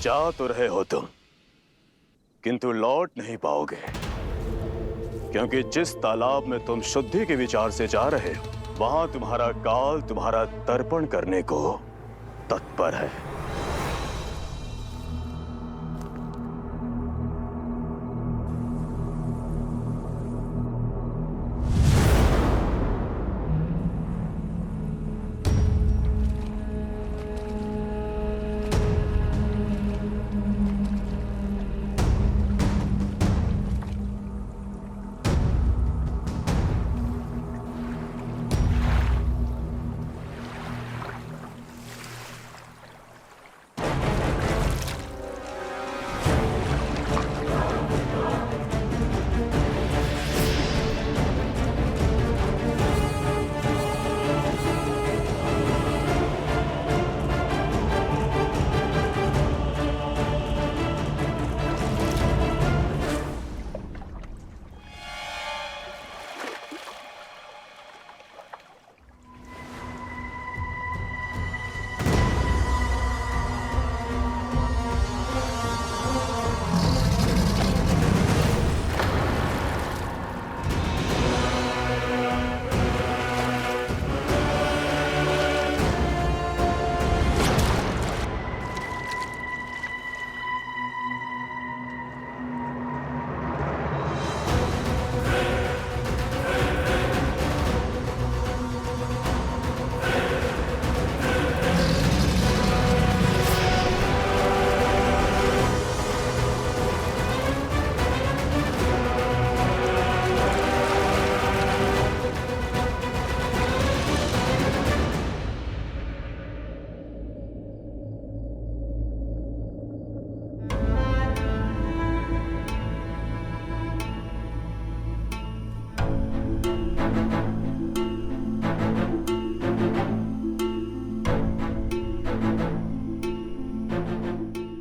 जा तो रहे हो तुम, किंतु लौट नहीं पाओगे, क्योंकि जिस तालाब में तुम शुद्धि के विचार से जा रहे हो, वहां तुम्हारा काल तुम्हारा तर्पण करने को तत्पर है।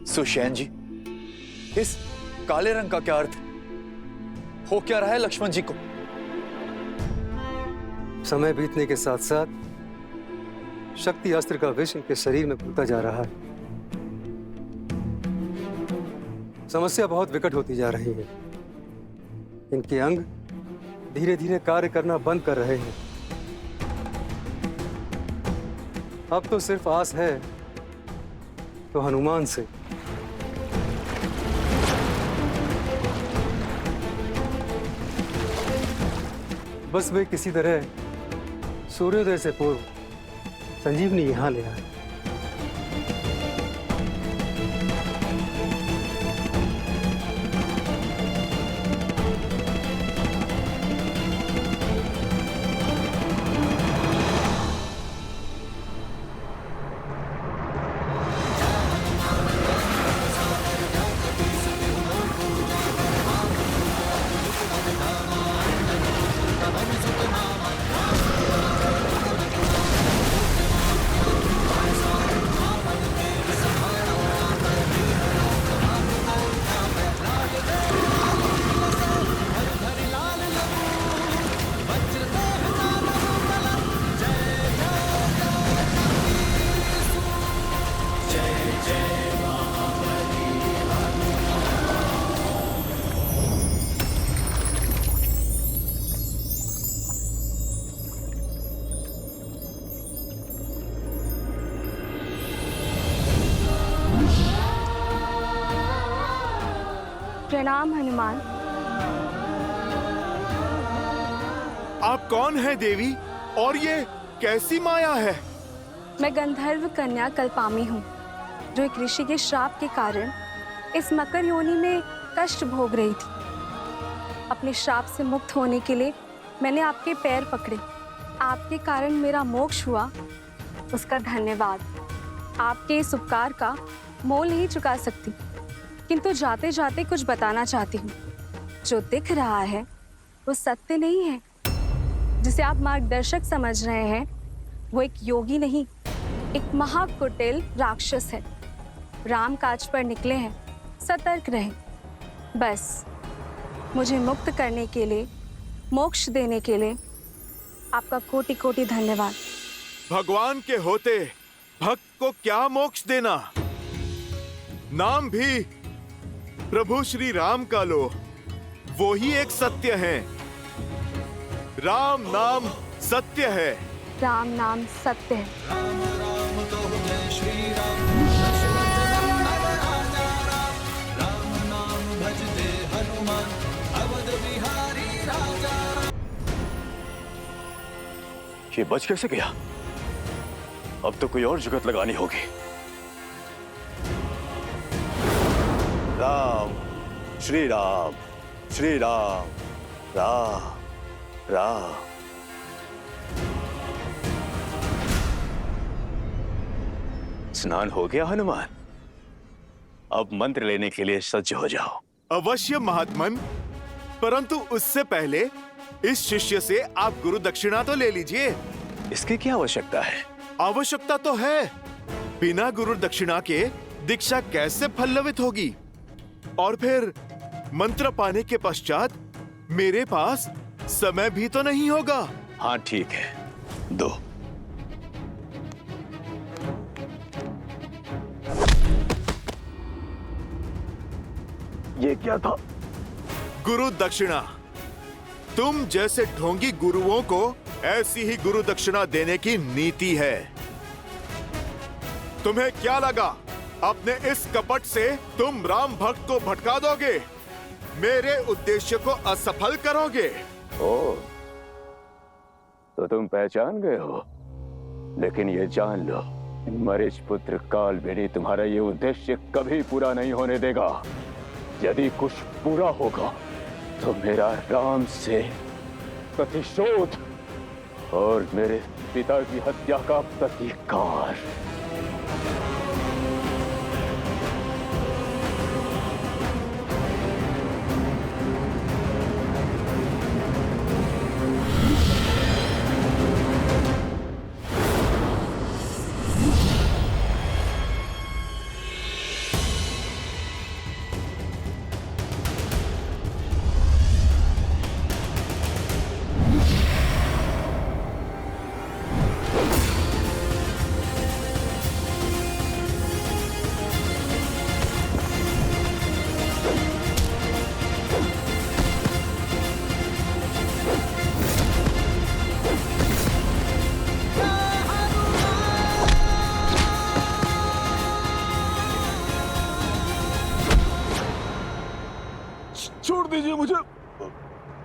सुषेण जी, इस काले रंग का क्या अर्थ हो क्या रहा है लक्ष्मण जी को? समय बीतने के साथ साथ शक्ति अस्त्र का विष इनके शरीर में घुलता जा रहा है। समस्या बहुत विकट होती जा रही है। इनके अंग धीरे धीरे कार्य करना बंद कर रहे हैं। अब तो सिर्फ आस है तो हनुमान से। बस वे किसी तरह सूर्योदय से पूर्व संजीवनी यहां ले आए। प्रणाम हनुमान। आप कौन है देवी, और ये कैसी माया है? मैं गंधर्व कन्या कल्पामी हूँ, जो एक ऋषि के श्राप के कारण इस मकर योनि में कष्ट भोग रही थी। अपने श्राप से मुक्त होने के लिए मैंने आपके पैर पकड़े। आपके कारण मेरा मोक्ष हुआ, उसका धन्यवाद। आपके इस उपकार का मोल नहीं चुका सकती, किंतु जाते जाते कुछ बताना चाहती हूँ। जो दिख रहा है वो सत्य नहीं है। जिसे आप मार्गदर्शक समझ रहे हैं वो एक योगी नहीं, एक महाकुटिल राक्षस है। राम काज पर निकले हैं, सतर्क रहें। बस मुझे मुक्त करने के लिए, मोक्ष देने के लिए आपका कोटि कोटि धन्यवाद। भगवान के होते भक्त को क्या मोक्ष देना? नाम भी प्रभु श्री राम का लो, वो ही एक सत्य है। राम नाम सत्य है। राम नाम सत्य है। ये बच कैसे गया? अब तो कोई और जुगत लगानी होगी। राम, श्री राम, श्री राम, राम, राम। स्नान हो गया हनुमान? अब मंत्र लेने के लिए सज्ज हो जाओ। अवश्य महात्मन, परंतु उससे पहले इस शिष्य से आप गुरु दक्षिणा तो ले लीजिए। इसकी क्या आवश्यकता है? आवश्यकता तो है, बिना गुरु दक्षिणा के दीक्षा कैसे फलवित होगी? और फिर मंत्र पाने के पश्चात मेरे पास समय भी तो नहीं होगा। हाँ ठीक है, दो। ये क्या था? गुरु दक्षिणा। तुम जैसे ढोंगी गुरुओं को ऐसी ही गुरु दक्षिणा देने की नीति है। तुम्हें क्या लगा अपने इस कपट से तुम राम भक्त को भटका दोगे, मेरे उद्देश्य को असफल करोगे? ओ, तो तुम पहचान गए हो। लेकिन ये जान लो, मरीच पुत्र कालबेनी तुम्हारा ये उद्देश्य कभी पूरा नहीं होने देगा। यदि कुछ पूरा होगा तो मेरा राम से प्रतिशोध और मेरे पिता की हत्या का प्रतिकार। छोड़ दीजिए मुझे,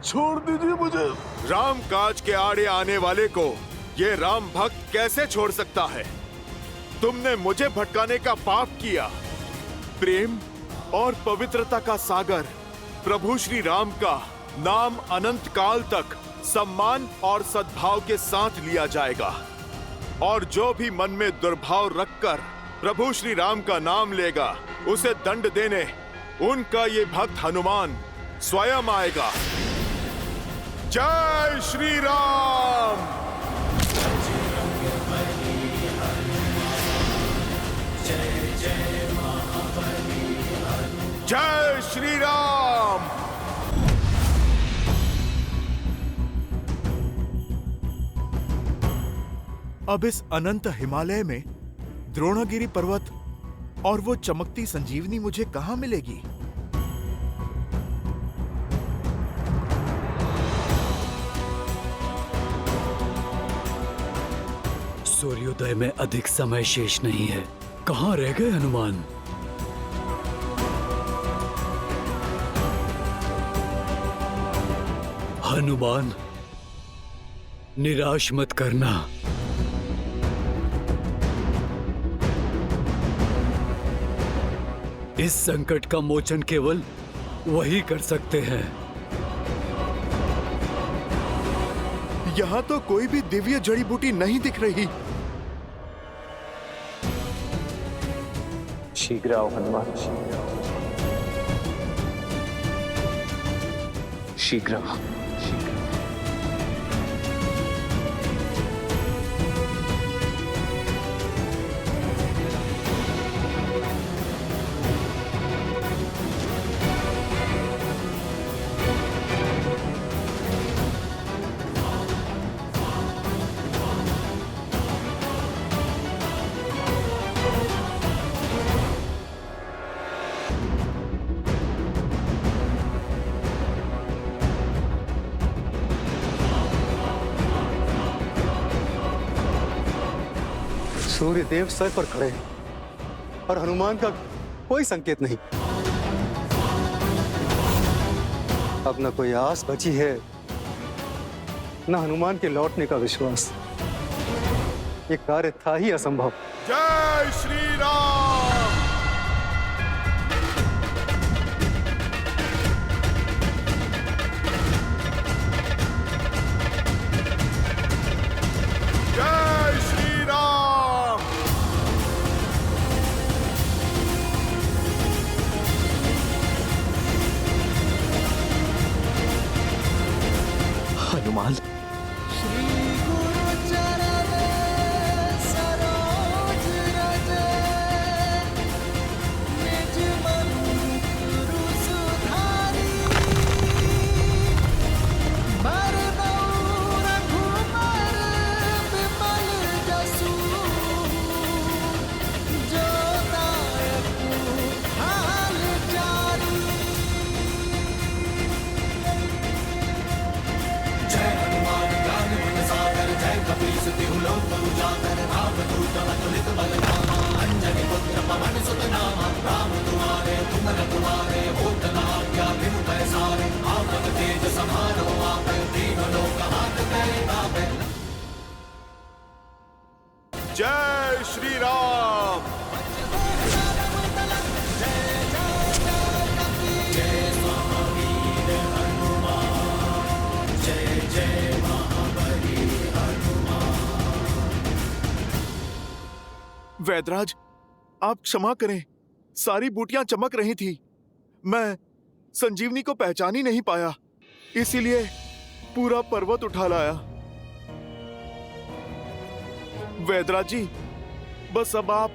छोड़ दीजिए मुझे। राम काज के आड़े आने वाले को ये राम भक्त कैसे छोड़ सकता है? तुमने मुझे भटकाने का पाप किया। प्रेम और पवित्रता का सागर प्रभु श्री राम का नाम अनंत काल तक सम्मान और सद्भाव के साथ लिया जाएगा। और जो भी मन में दुर्भाव रखकर प्रभु श्री राम का नाम लेगा, उसे दंड देने उनका ये भक्त हनुमान स्वयं आएगा। जय श्री राम। जय श्री राम। अब इस अनंत हिमालय में द्रोणगिरि पर्वत और वो चमकती संजीवनी मुझे कहां मिलेगी? सूर्योदय में अधिक समय शेष नहीं है। कहां रह गए हनुमान? हनुमान, निराश मत करना। इस संकट का मोचन केवल वही कर सकते हैं। यहां तो कोई भी दिव्य जड़ी बूटी नहीं दिख रही। शीघ्र आओ हनुमान, शीघ्र आओ। सूर्यदेव सर पर खड़े हैं और हनुमान का कोई संकेत नहीं। अब न कोई आस बची है, न हनुमान के लौटने का विश्वास। ये कार्य था ही असंभव। जय श्री राम। जय श्री राम। हनुमान, जय श्री राम। वैदराज, आप क्षमा करें, सारी बूटियां चमक रही थी। मैं संजीवनी को पहचान ही नहीं पाया, इसीलिए पूरा पर्वत उठा लाया। वैदराज जी, बस अब आप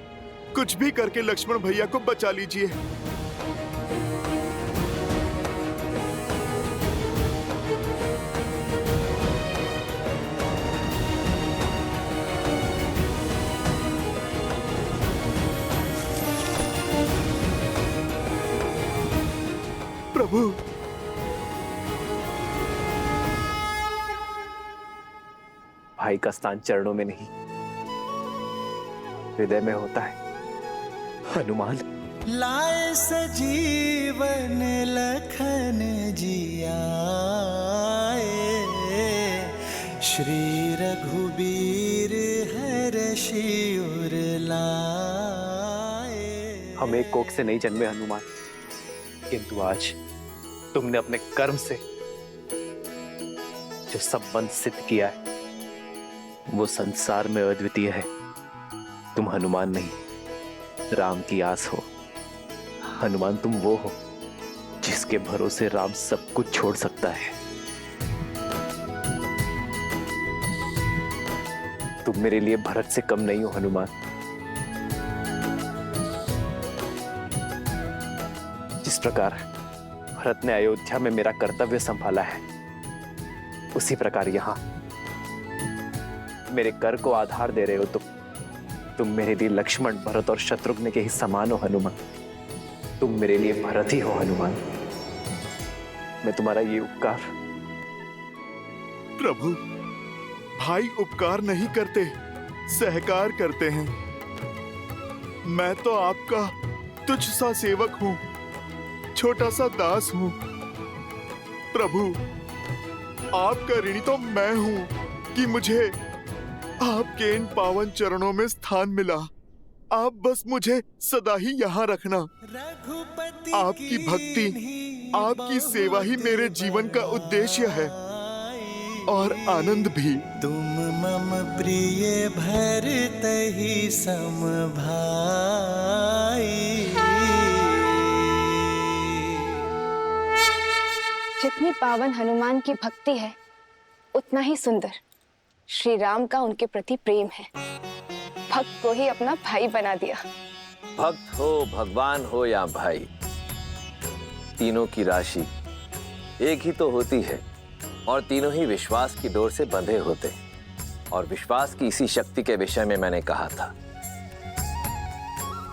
कुछ भी करके लक्ष्मण भैया को बचा लीजिए। प्रभु, भाई का स्थान चरणों में नहीं, हृदय में होता है। हनुमान, लाए सजीवन लखन जियाए, श्री रघुबीर हर्षि उर लाए। हम एक कोख से नहीं जन्मे हनुमान, किंतु आज तुमने अपने कर्म से जो संबंध सिद्ध किया है वो संसार में अद्वितीय है। तुम हनुमान नहीं, राम की आस हो। हनुमान, तुम वो हो जिसके भरोसे राम सब कुछ छोड़ सकता है। तुम मेरे लिए भरत से कम नहीं हो हनुमान। जिस प्रकार भरत ने अयोध्या में मेरा कर्तव्य संभाला है, उसी प्रकार यहां मेरे कर को आधार दे रहे हो। तुम मेरे लिए लक्ष्मण, भरत और शत्रुघ्न के ही समान हो हनुमान। तुम मेरे लिए भरत ही हो हनुमान। मैं तुम्हारा ये उपकार। प्रभु, भाई उपकार नहीं करते, सहकार करते हैं। मैं तो आपका तुच्छ सा सेवक हूं, छोटा सा दास हूं। प्रभु, आपका ऋणी तो मैं हूं कि मुझे आपके इन पावन चरणों में स्थान मिला। आप बस मुझे सदा ही यहाँ रखना। आपकी भक्ति, आपकी सेवा ही मेरे जीवन का उद्देश्य है और आनंद भी। तुम मम प्रिय भरत ही सम भाई। जितनी पावन हनुमान की भक्ति है, उतना ही सुंदर श्री राम का उनके प्रति प्रेम है। भक्त को ही अपना भाई बना दिया। भक्त हो, भगवान हो या भाई, तीनों की राशि एक ही तो होती है और तीनों ही विश्वास की डोर से बंधे होते हैं। और विश्वास की इसी शक्ति के विषय में मैंने कहा था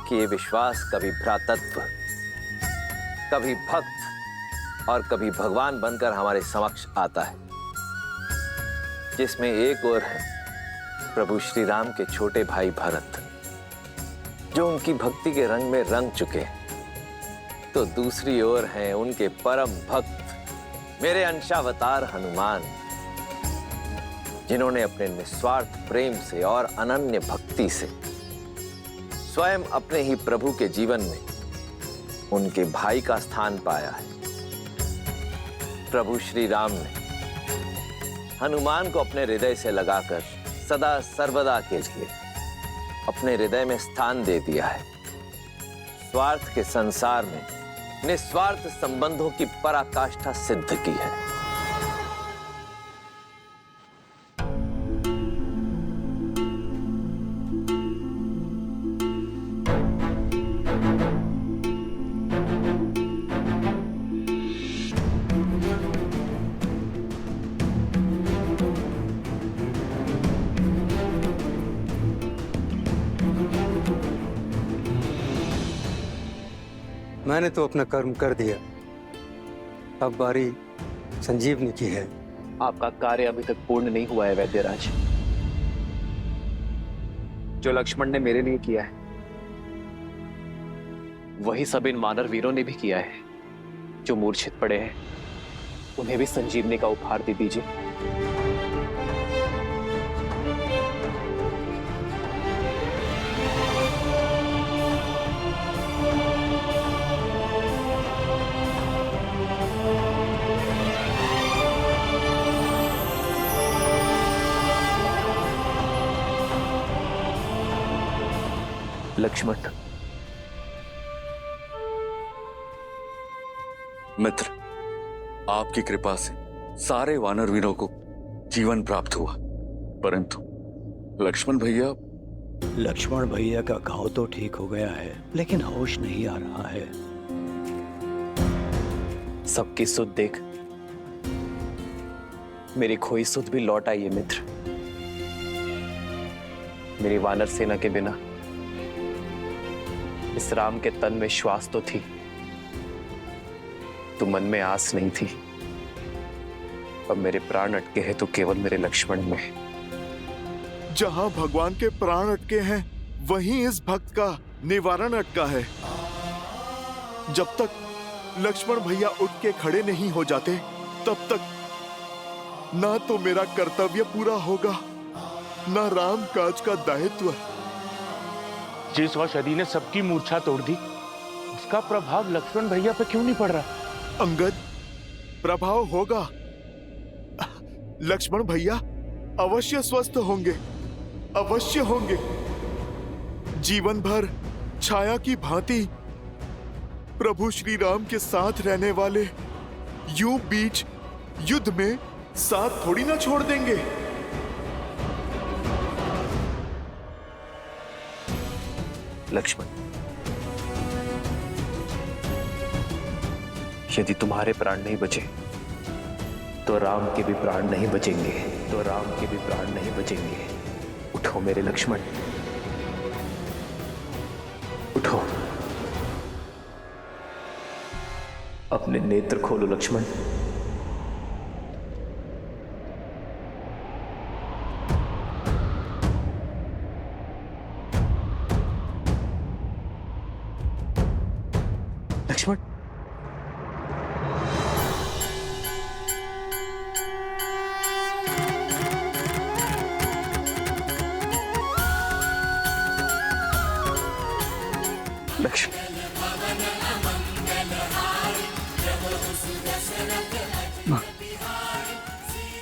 कि ये विश्वास कभी भ्रातृत्व, कभी भक्त और कभी भगवान बनकर हमारे समक्ष आता है, जिसमें एक ओर है प्रभु श्री राम के छोटे भाई भरत, जो उनकी भक्ति के रंग में रंग चुके, तो दूसरी ओर हैं उनके परम भक्त मेरे अंशावतार हनुमान, जिन्होंने अपने निस्वार्थ प्रेम से और अनन्य भक्ति से स्वयं अपने ही प्रभु के जीवन में उनके भाई का स्थान पाया है। प्रभु श्री राम ने हनुमान को अपने हृदय से लगाकर सदा सर्वदा के लिए अपने हृदय में स्थान दे दिया है। स्वार्थ के संसार में निस्वार्थ संबंधों की पराकाष्ठा सिद्ध की है। मैंने तो अपना कर्म कर दिया, अब बारी संजीवनी की है। आपका कार्य अभी तक पूर्ण नहीं हुआ है वैद्यराज। जो लक्ष्मण ने मेरे लिए किया है वही सब इन वानर वीरों ने भी किया है। जो मूर्छित पड़े हैं उन्हें भी संजीवनी का उपहार दे दीजिए। लक्ष्मण, मित्र, आपकी कृपा से सारे वानर वीरों को जीवन प्राप्त हुआ, परंतु लक्ष्मण भैया का घाव तो ठीक हो गया है, लेकिन होश नहीं आ रहा है। सबकी सुध देख मेरी खोई सुध भी लौट आई है। मित्र, मेरी वानर सेना के बिना इस राम के तन में श्वास तो थी, तो मन में आस नहीं थी। अब मेरे प्राण अटके हैं तो केवल मेरे लक्ष्मण में। जहां भगवान के प्राण अटके हैं वहीं इस भक्त का निवारण अटका है। जब तक लक्ष्मण भैया उठ के खड़े नहीं हो जाते तब तक ना तो मेरा कर्तव्य पूरा होगा, ना राम काज का दायित्व। जिस औषधि ने सबकी मूर्छा तोड़ दी, उसका प्रभाव लक्ष्मण भैया पे क्यों नहीं पड़ रहा? अंगद, प्रभाव होगा। लक्ष्मण भैया अवश्य स्वस्थ होंगे, अवश्य होंगे। जीवन भर छाया की भांति प्रभु श्री राम के साथ रहने वाले यूं बीच युद्ध में साथ थोड़ी ना छोड़ देंगे। लक्ष्मण, यदि तुम्हारे प्राण नहीं बचे तो राम के भी प्राण नहीं बचेंगे, तो राम के भी प्राण नहीं बचेंगे। उठो मेरे लक्ष्मण, उठो, अपने नेत्र खोलो लक्ष्मण। लक्ष्मण,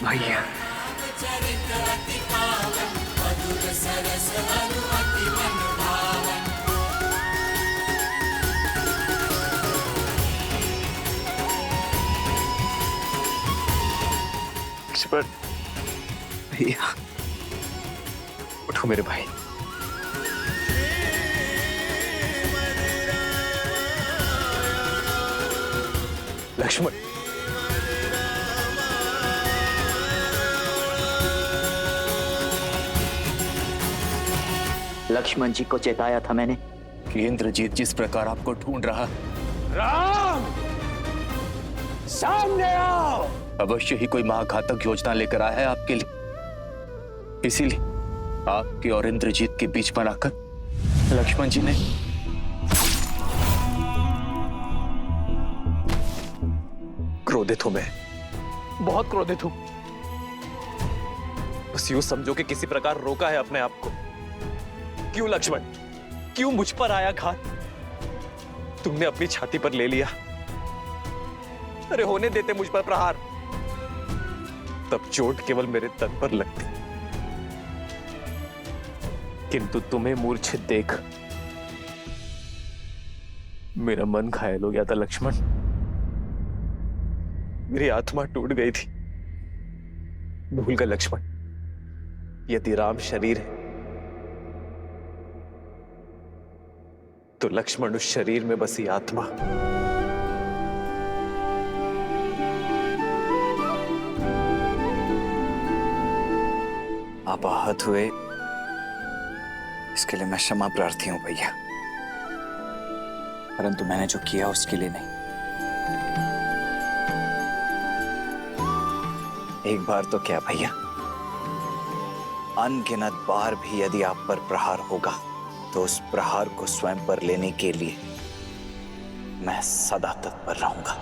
भैया, भैया, उठो मेरे भाई। लक्ष्मण, लक्ष्मण जी को चेताया था मैंने कि इंद्रजीत जिस प्रकार आपको ढूंढ रहा। राम, सामने आओ। अवश्य ही कोई महाघातक योजना लेकर आया है आपके लिए, इसीलिए आपके और इंद्रजीत के बीच में आकर लक्ष्मण जी ने क्रोधित हूं मैं, बहुत क्रोधित हूं। बस यूं समझो कि किसी प्रकार रोका है अपने आप को। क्यों लक्ष्मण, क्यों मुझ पर आया घात? तुमने अपनी छाती पर ले लिया। अरे होने देते मुझ पर प्रहार, तब चोट केवल मेरे तन पर लगती, किंतु तुम्हें मूर्छित देख मेरा मन घायल हो गया था लक्ष्मण। मेरी आत्मा टूट गई थी। भूल गए लक्ष्मण, यदि राम शरीर है तो लक्ष्मण उस शरीर में बसी आत्मा। आप आहत हुए, इसके लिए मैं क्षमा प्रार्थी हूं भैया, परंतु मैंने जो किया उसके लिए नहीं। एक बार तो क्या भैया, अनगिनत बार भी यदि आप पर प्रहार होगा तो उस प्रहार को स्वयं पर लेने के लिए मैं सदा तत्पर रहूंगा।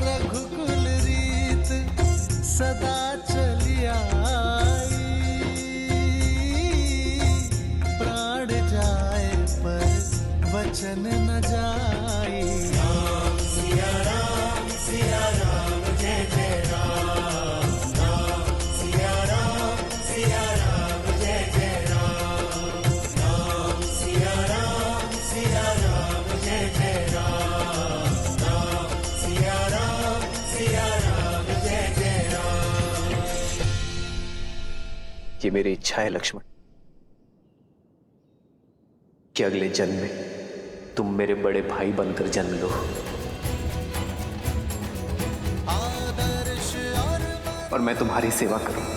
रघुकुल रीत सदा चली आई, प्राण जाए पर वचन न जाए। राम सिया राम जय जय राम, राम सिया राम जय जय राम, राम सिया राम जय जय राम, राम सिया राम जय जय राम। ये मेरी इच्छा है लक्ष्मण कि अगले जन्म में तुम मेरे बड़े भाई बनकर जन्म लो और मैं तुम्हारी सेवा करूं।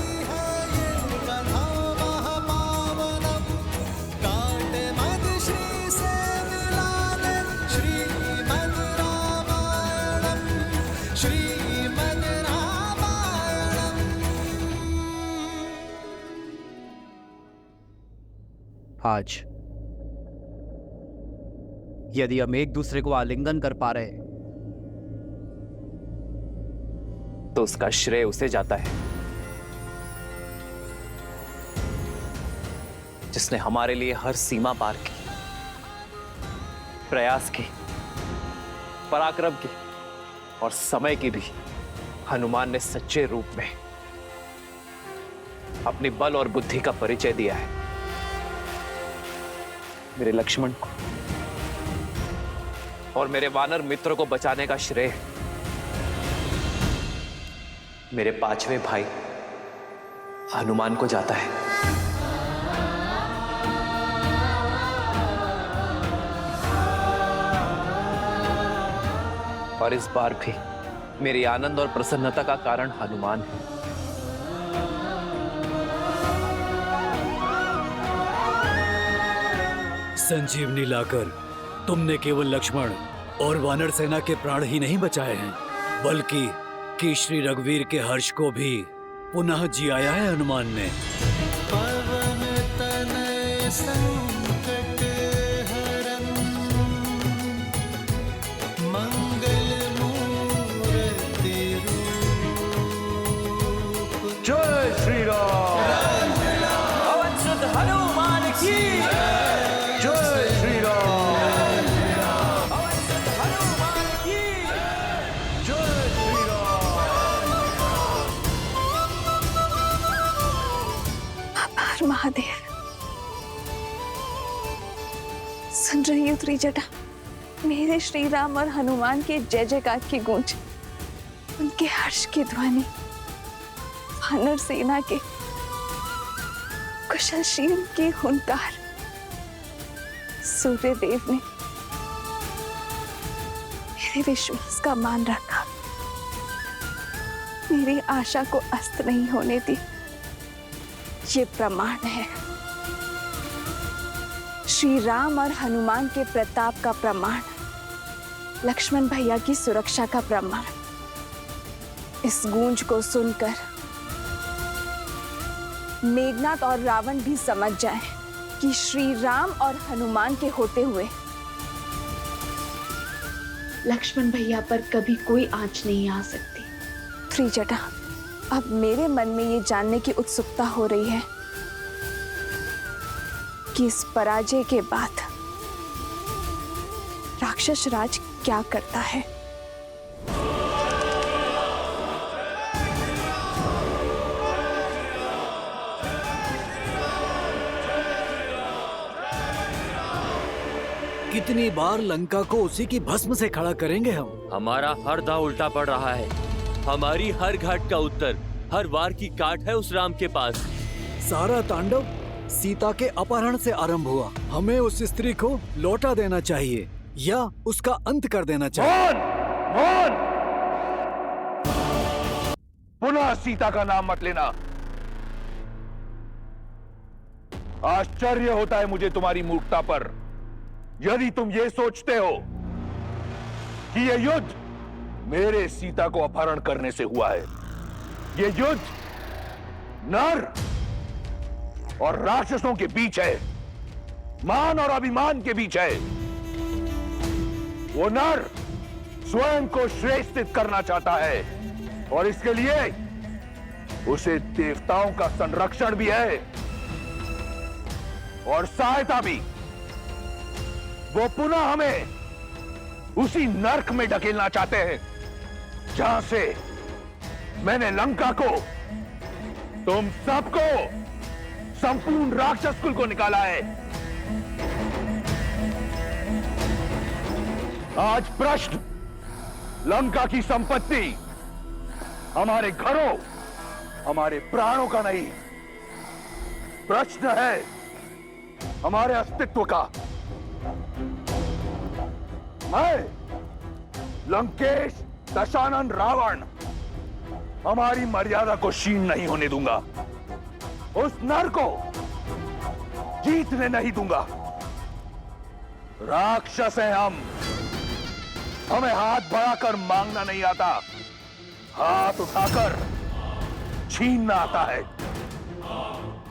आज यदि हम एक दूसरे को आलिंगन कर पा रहे हैं तो उसका श्रेय उसे जाता है जिसने हमारे लिए हर सीमा पार की, प्रयास की, पराक्रम की और समय की भी हनुमान ने सच्चे रूप में अपनी बल और बुद्धि का परिचय दिया है। मेरे लक्ष्मण को और मेरे वानर मित्र को बचाने का श्रेय मेरे पांचवें भाई हनुमान को जाता है। और इस बार भी मेरी आनंद और प्रसन्नता का कारण हनुमान है। संजीवनी लाकर तुमने केवल लक्ष्मण और वानर सेना के प्राण ही नहीं बचाए हैं, बल्कि कि श्री रघुवीर के हर्ष को भी पुनः जियाया है हनुमान ने। पवन तनय संकट हरन, मंगल मूर्ति रूप। जय श्री राम। पवन सुत हनुमान की जय श्री राम। पवन सुत हनुमान की जय श्री राम। आभार महादेव। सुन रही हो त्रिजटा, मेरे श्री राम और हनुमान के जय जयकार की गूंज, उनके हर्ष की ध्वनि, वानर सेना के कुशलशील की हुंकार। सूर्य देव ने मेरे विश्वास का मान रखा, मेरी आशा को अस्त नहीं होने दी। ये प्रमाण है, श्री राम और हनुमान के प्रताप का प्रमाण, लक्ष्मण भैया की सुरक्षा का प्रमाण। इस गूंज को सुनकर मेघनाथ और रावण भी समझ जाएं कि श्री राम और हनुमान के होते हुए लक्ष्मण भैया पर कभी कोई आंच नहीं आ सकती। त्रिजटा, अब मेरे मन में ये जानने की उत्सुकता हो रही है कि इस पराजय के बाद राक्षस राज क्या करता है। कितनी बार लंका को उसी की भस्म से खड़ा करेंगे हम? हमारा हर दांव उल्टा पड़ रहा है। हमारी हर घाट का उत्तर, हर वार की काट है उस राम के पास। सारा तांडव सीता के अपहरण से आरंभ हुआ। हमें उस स्त्री को लौटा देना चाहिए या उसका अंत कर देना चाहिए। मौन! पुनः सीता का नाम मत लेना। आश्चर्य होता है मुझे तुम्हारी मूर्खता पर। यदि तुम ये सोचते हो कि यह युद्ध मेरे सीता को अपहरण करने से हुआ है, यह युद्ध नर और राक्षसों के बीच है, मान और अभिमान के बीच है। वो नर स्वयं को श्रेष्ठित करना चाहता है और इसके लिए उसे देवताओं का संरक्षण भी है और सहायता भी। वो पुनः हमें उसी नर्क में ढकेलना चाहते हैं जहां से मैंने लंका को, तुम सबको, संपूर्ण राक्षस कुल को निकाला है। आज प्रश्न लंका की संपत्ति, हमारे घरों, हमारे प्राणों का नहीं, प्रश्न है हमारे अस्तित्व का। मैं लंकेश दशानन रावण हमारी मर्यादा को क्षीण नहीं होने दूंगा। उस नर को जीतने नहीं दूंगा। राक्षस हैं हम, हमें हाथ बढ़ाकर मांगना नहीं आता, हाथ उठाकर छीनना आता है।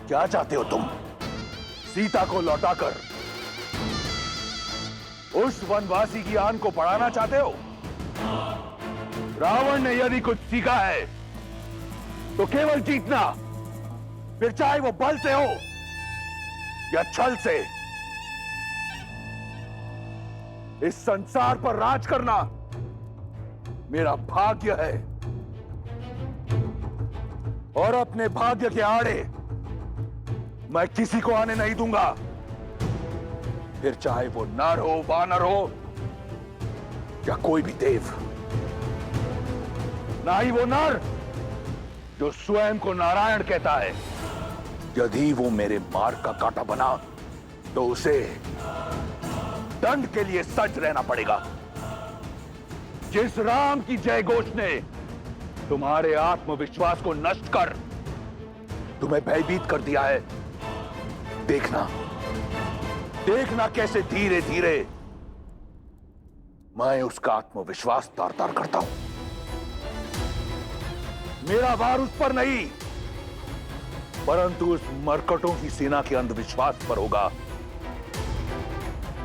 क्या चाहते हो तुम? सीता को लौटाकर उस वनवासी की आन को बढ़ाना चाहते हो? रावण ने यदि कुछ सीखा है तो केवल जीतना, फिर चाहे वो बल से हो या छल से। इस संसार पर राज करना मेरा भाग्य है और अपने भाग्य के आड़े मैं किसी को आने नहीं दूंगा, फिर चाहे वो नर हो, वानर हो या कोई भी देव। ना ही वो नर जो स्वयं को नारायण कहता है। यदि वो मेरे मार्ग का कांटा बना तो उसे दंड के लिए सज्ज रहना पड़ेगा। जिस राम की जय घोष ने तुम्हारे आत्मविश्वास को नष्ट कर तुम्हें भयभीत कर दिया है, देखना देखना कैसे धीरे धीरे मैं उसका आत्मविश्वास तार तार करता हूं। मेरा वार उस पर नहीं, परंतु उस मरकटों की सेना के अंधविश्वास पर होगा।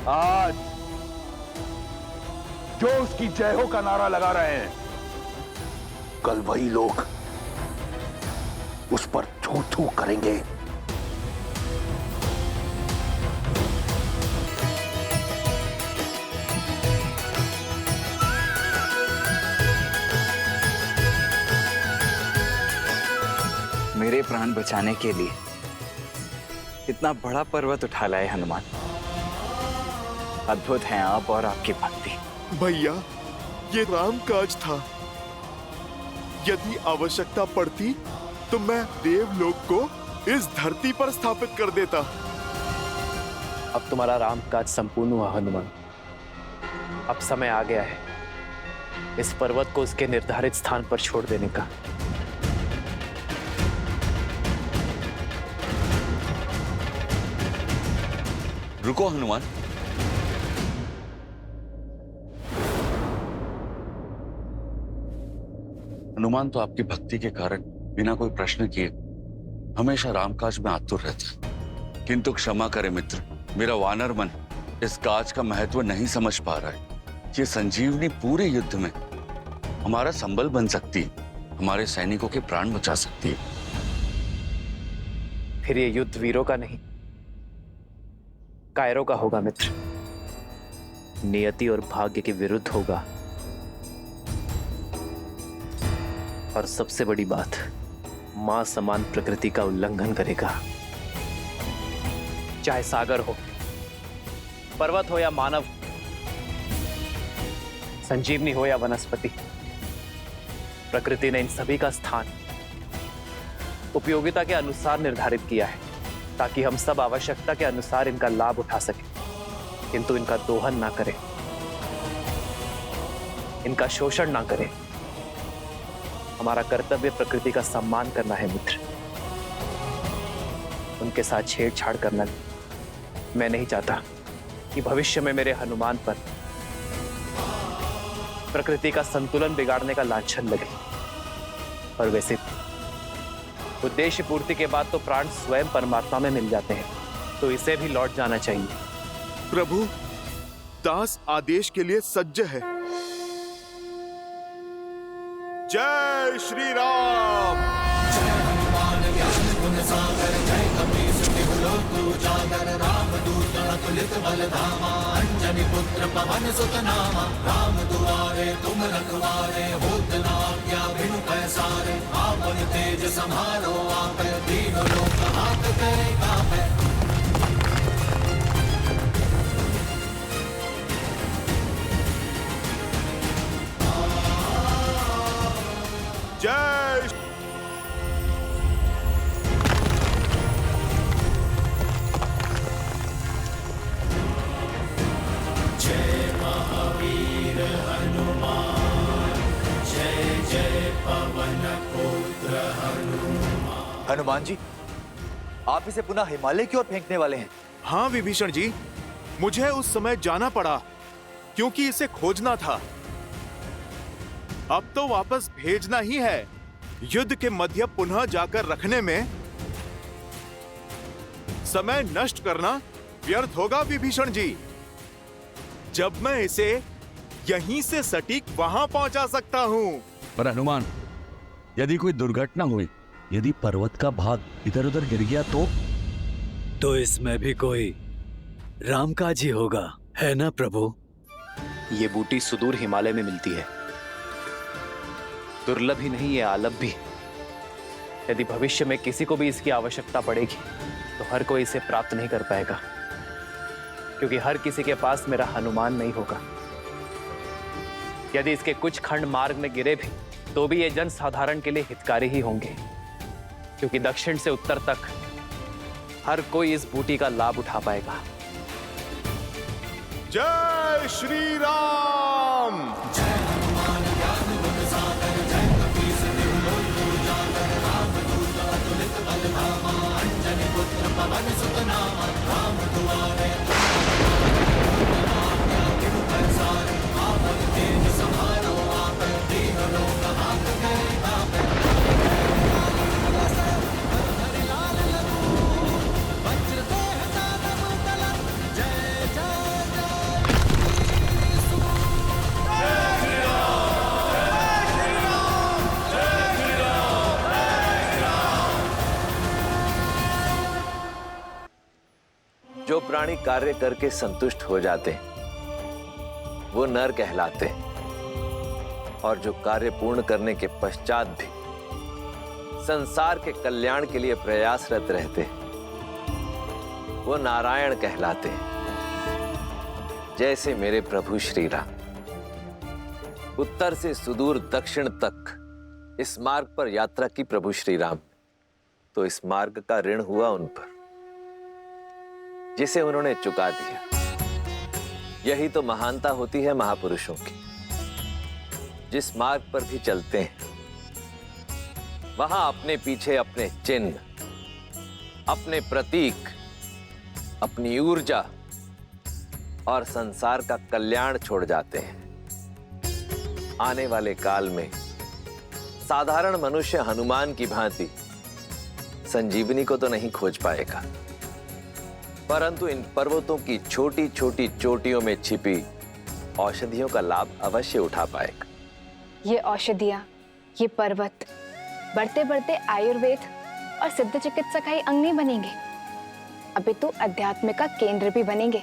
आज जो उसकी जय हो का नारा लगा रहे हैं, कल वही लोग उस पर थू थू करेंगे। मेरे प्राण बचाने के लिए इतना बड़ा पर्वत उठा लाए हनुमान। अद्भुत हैं आप और आपकी भक्ति। भैया, ये राम काज था। यदि आवश्यकता पड़ती तो मैं देवलोक को इस धरती पर स्थापित कर देता। अब तुम्हारा राम काज संपूर्ण हुआ हनुमान। अब समय आ गया है इस पर्वत को उसके निर्धारित स्थान पर छोड़ देने का। रुको हनुमान। हनुमान तो आपकी भक्ति के कारण बिना कोई प्रश्न किए हमेशा रामकाज में आतुर रहता है, किंतु क्षमा करे मित्र, मेरा वानर मन इस काज का महत्व नहीं समझ पा रहा है। ये संजीवनी पूरे युद्ध में हमारा संबल बन सकती है, हमारे सैनिकों के प्राण बचा सकती है। फिर ये युद्ध वीरों का नहीं, कायरों का होगा मित्र। नियति और भाग्य के विरुद्ध होगा। और सबसे बड़ी बात, मां समान प्रकृति का उल्लंघन करेगा। चाहे सागर हो, पर्वत हो या मानव, संजीवनी हो या वनस्पति, प्रकृति ने इन सभी का स्थान उपयोगिता के अनुसार निर्धारित किया है, ताकि हम सब आवश्यकता के अनुसार इनका लाभ उठा सकें, किंतु इनका दोहन ना करें, इनका शोषण ना करें। हमारा कर्तव्य प्रकृति का सम्मान करना है मित्र, उनके साथ छेड़छाड़ करना नहीं। मैं नहीं चाहता कि भविष्य में मेरे हनुमान पर प्रकृति का संतुलन बिगाड़ने का लांछन लगे। और वैसे उद्देश्य पूर्ति के बाद तो प्राण स्वयं परमात्मा में मिल जाते हैं, तो इसे भी लौट जाना चाहिए। प्रभु, दास आदेश के लिए सज्ज है। जय श्री राम। जय हनुमान ज्ञान गुण सागर, जय कपीस तिहु लोक उजागर, राम दूत अतुलित बल धामा, अंजनी पुत्र पवन सुत नामा, राम दुआरे तुम रखवारे, होत न आज्ञा बिनु पैसारे, आपन तेज समारो आपै, तीनों लोक हाथ करे कापै। जय जय महावीर हनुमान, जय जय पवन पुत्र हनुमान। हनुमान जी, आप इसे पुनः हिमालय की ओर फेंकने वाले हैं? हाँ विभीषण जी, मुझे उस समय जाना पड़ा क्योंकि इसे खोजना था। अब तो वापस भेजना ही है। युद्ध के मध्य पुनः जाकर रखने में समय नष्ट करना व्यर्थ होगा विभीषण जी। जब मैं इसे यहीं से सटीक वहां पहुंचा सकता हूं। पर हनुमान, यदि कोई दुर्घटना हुई, यदि पर्वत का भाग इधर उधर गिर गया तो इसमें भी कोई रामकाज ही होगा, है ना प्रभु? ये बूटी सुदूर हिमालय में मिलती है, दुर्लभ ही नहीं, ये आलभ भी। यदि भविष्य में किसी को भी इसकी आवश्यकता पड़ेगी तो हर कोई इसे प्राप्त नहीं कर पाएगा, क्योंकि हर किसी के पास मेरा हनुमान नहीं होगा। यदि इसके कुछ खंड मार्ग में गिरे भी तो भी ये जन साधारण के लिए हितकारी ही होंगे, क्योंकि दक्षिण से उत्तर तक हर कोई इस बूटी का लाभ उठा पाएगा। जय श्री राम। जय हनुमान ज्ञान गुण सागर, जय कपीस तिहु लोक उजागर, राम दूत अतुलित बल धामा, अंजनी पुत्र पवन सुत नामा, राम दुआरे बिनु पैसारे, आपन तेज समारो आपै, तीनों लोक हाथ करे कापै। जो प्राणी कार्य करके संतुष्ट हो जाते हैं वो नर कहलाते हैं, और जो कार्य पूर्ण करने के पश्चात भी संसार के कल्याण के लिए प्रयासरत रहते हैं वो नारायण कहलाते हैं। जैसे मेरे प्रभु श्री राम उत्तर से सुदूर दक्षिण तक इस मार्ग पर यात्रा की प्रभु श्री राम, तो इस मार्ग का ऋण हुआ उन पर जिसे उन्होंने चुका दिया। यही तो महानता होती है महापुरुषों की। जिस मार्ग पर भी चलते हैं वहां अपने पीछे अपने चिन्ह, अपने प्रतीक, अपनी ऊर्जा और संसार का कल्याण छोड़ जाते हैं। आने वाले काल में साधारण मनुष्य हनुमान की भांति संजीवनी को तो नहीं खोज पाएगा, परंतु इन पर्वतों की छोटी छोटी चोटियों में छिपी औषधियों का लाभ अवश्य उठा पाएगा। ये औषधियाँ, ये पर्वत बढ़ते बढ़ते आयुर्वेद और सिद्ध चिकित्सा का ही अंग नहीं बनेंगे, अभी तो अध्यात्म का केंद्र भी बनेंगे।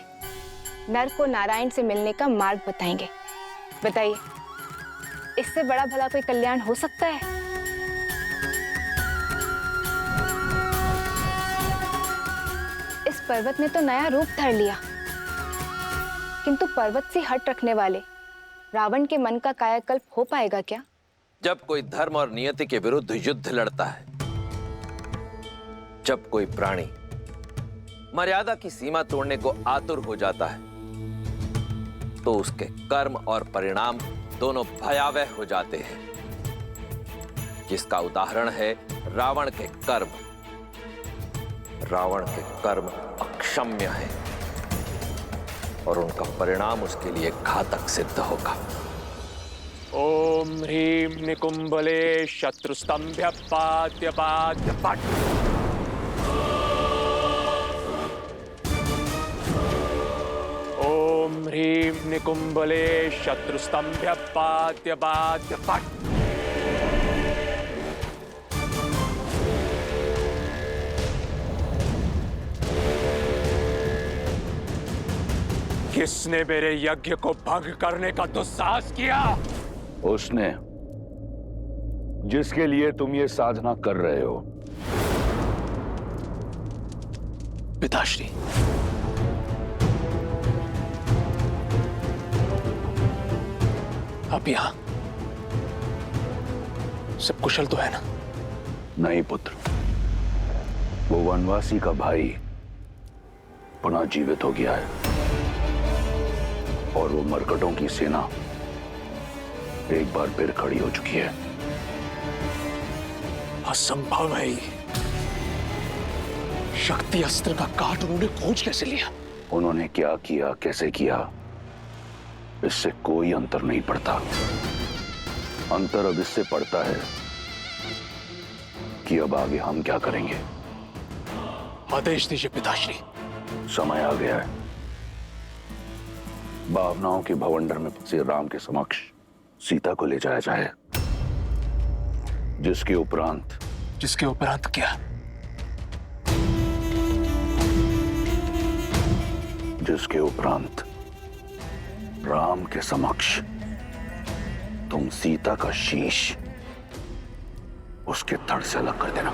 नर को नारायण से मिलने का मार्ग बताएंगे। बताइए, इससे बड़ा भला कोई कल्याण हो सकता है? इस पर्वत ने तो नया रूप धर लिया, किंतु पर्वत से हट रखने वाले रावण के मन का कायाकल्प हो पाएगा क्या? जब कोई धर्म और नियति के विरुद्ध युद्ध लड़ता है, जब कोई प्राणी मर्यादा की सीमा तोड़ने को आतुर हो जाता है, तो उसके कर्म और परिणाम दोनों भयावह हो जाते हैं, जिसका उदाहरण है रावण के कर्म। रावण के कर्म अक्षम्य है और उनका परिणाम उसके लिए घातक सिद्ध होगा। ओम ह्रीं निकुंभले शत्रुस्तंभ्य पाद्य पाद्य पट। ओम ह्रीं निकुंभले शत्रुस्तंभ्य पाद्य पाद्य पट। किसने मेरे यज्ञ को भंग करने का दुस्साहस किया? उसने जिसके लिए तुम ये साधना कर रहे हो। पिताश्री, आप यहां सब कुशल तो है ना? नहीं पुत्र, वो वनवासी का भाई पुनः जीवित हो गया है और वो मरकटों की सेना एक बार फिर खड़ी हो चुकी है। असंभव है ये। शक्ति अस्त्र का काट उन्होंने खोज कैसे लिया? उन्होंने क्या किया, कैसे किया, इससे कोई अंतर नहीं पड़ता। अंतर अब इससे पड़ता है कि अब आगे हम क्या करेंगे। आदेश दीजिए पिताश्री। समय आ गया है। भावनाओं के भवंडर में फंसे राम के समक्ष सीता को ले जाया जाए, जिसके उपरांत क्या? जिसके उपरांत राम के समक्ष तुम सीता का शीश उसके धड़ से अलग कर देना।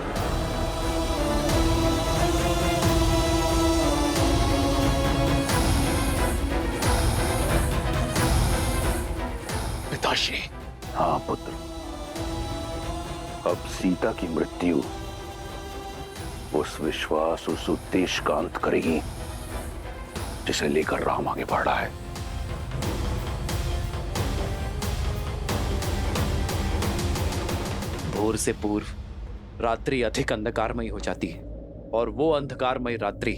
पिताश्री। हाँ पुत्र, अब सीता की मृत्यु उस विश्वास, उस उद्देश्य का अंत करेगी जिसे लेकर राम आगे बढ़ रहा है। भोर से पूर्व रात्रि अधिक अंधकारमयी हो जाती है और वो अंधकारमयी रात्रि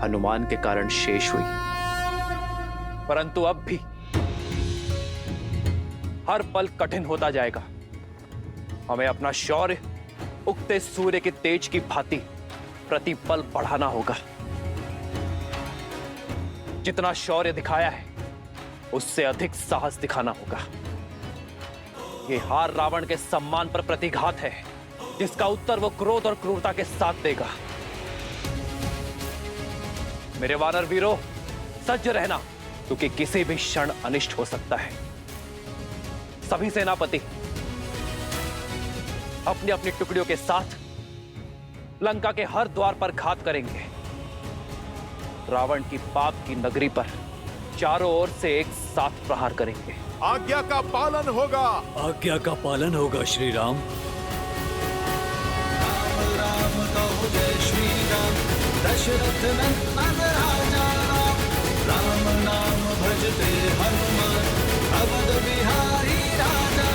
हनुमान के कारण शेष हुई। परंतु अब भी हर पल कठिन होता जाएगा। हमें अपना शौर्य उगते सूर्य के तेज की भांति प्रतिपल बढ़ाना होगा। जितना शौर्य दिखाया है उससे अधिक साहस दिखाना होगा। ये हार रावण के सम्मान पर प्रतिघात है, जिसका उत्तर वो क्रोध और क्रूरता के साथ देगा। मेरे वानर वीरों, सज्ज रहना, क्योंकि किसी भी क्षण अनिष्ट हो सकता है। सभी सेनापति अपनी अपनी टुकड़ियों के साथ लंका के हर द्वार पर घात करेंगे। रावण की पाप की नगरी पर चारों ओर से एक साथ प्रहार करेंगे। आज्ञा का पालन होगा। आज्ञा का पालन होगा श्री राम। राम कहो जय श्री राम, दशरथ नंदन राजा राम। राम नाम भजते हनुमान, अवध बिहारी राजा